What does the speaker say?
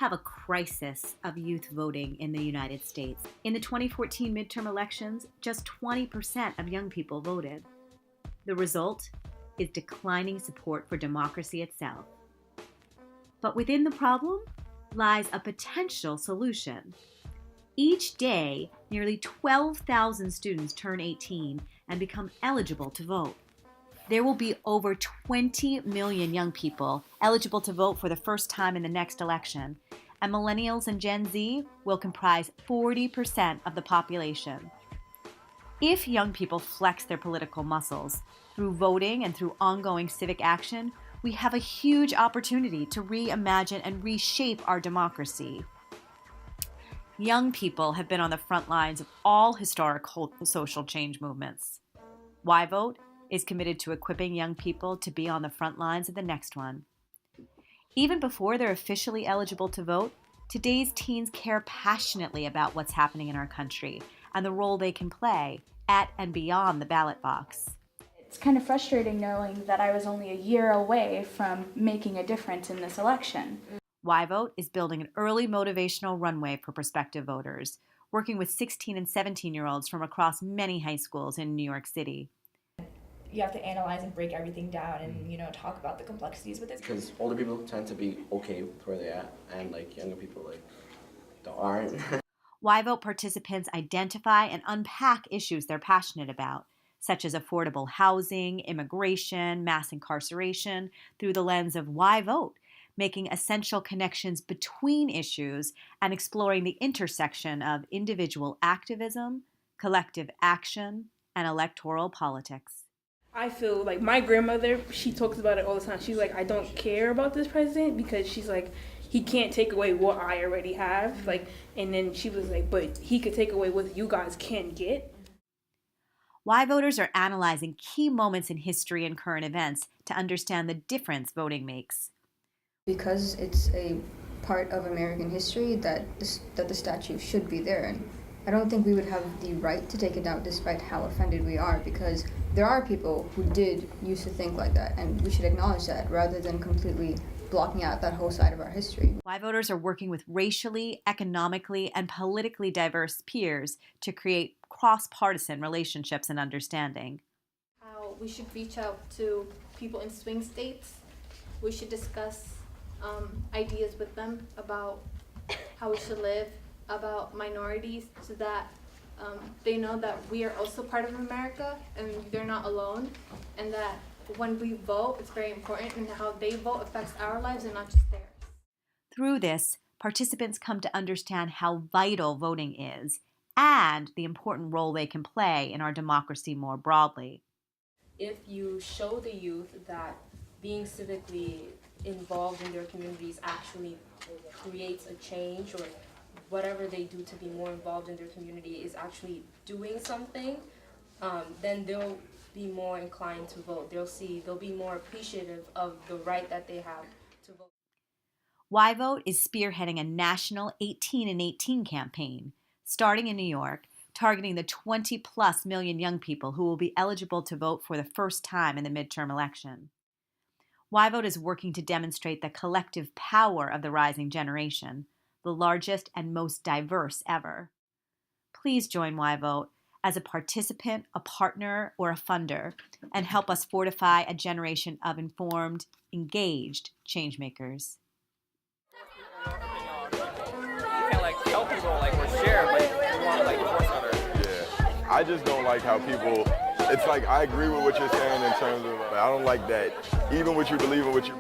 have a crisis of youth voting in the United States. In the 2014 midterm elections, just 20% of young people voted. The result is declining support for democracy itself. But within the problem lies a potential solution. Each day, nearly 12,000 students turn 18 and become eligible to vote. There will be over 20 million young people eligible to vote for the first time in the next election, and millennials and Gen Z will comprise 40% of the population. If young people flex their political muscles through voting and through ongoing civic action, we have a huge opportunity to reimagine and reshape our democracy. Young people have been on the front lines of all historic social change movements. YVote is committed to equipping young people to be on the front lines of the next one. Even before they're officially eligible to vote, today's teens care passionately about what's happening in our country and the role they can play at and beyond the ballot box. It's kind of frustrating knowing that I was only a year away from making a difference in this election. YVote is building an early motivational runway for prospective voters, working with 16 and 17-year-olds from across many high schools in New York City. You have to analyze and break everything down and, talk about the complexities with it. Because older people tend to be okay with where they're at, and younger people aren't. YVote participants identify and unpack issues they're passionate about, such as affordable housing, immigration, mass incarceration, through the lens of YVote, making essential connections between issues and exploring the intersection of individual activism, collective action, and electoral politics. I feel like my grandmother, she talks about it all the time. She's like, I don't care about this president because she's like, he can't take away what I already have. And then she was like, but he could take away what you guys can get. Why voters are analyzing key moments in history and current events to understand the difference voting makes. Because it's a part of American history that the statue should be there. And I don't think we would have the right to take it down despite how offended we are, because there are people who did used to think like that, and we should acknowledge that rather than completely blocking out that whole side of our history. Why voters are working with racially, economically, and politically diverse peers to create cross-partisan relationships and understanding. How we should reach out to people in swing states. We should discuss ideas with them about how we should live, about minorities, so that they know that we are also part of America and they're not alone, and that when we vote, it's very important, and how they vote affects our lives and not just theirs. Through this, participants come to understand how vital voting is and the important role they can play in our democracy more broadly. If you show the youth that being civically involved in their communities actually creates a change, or whatever they do to be more involved in their community is actually doing something, then they'll be more inclined to vote. They'll be more appreciative of the right that they have to vote. YVote is spearheading a national 18 and 18 campaign, starting in New York, targeting the 20+ million young people who will be eligible to vote for the first time in the midterm election. YVote is working to demonstrate the collective power of the rising generation, the largest and most diverse ever. Please join YVote as a participant, a partner, or a funder, and help us fortify a generation of informed, engaged changemakers. You can't tell people we're shared, but you want to force others. Yeah, I just don't like how people. It's I agree with what you're saying in terms of I don't like that even what you believe in what you.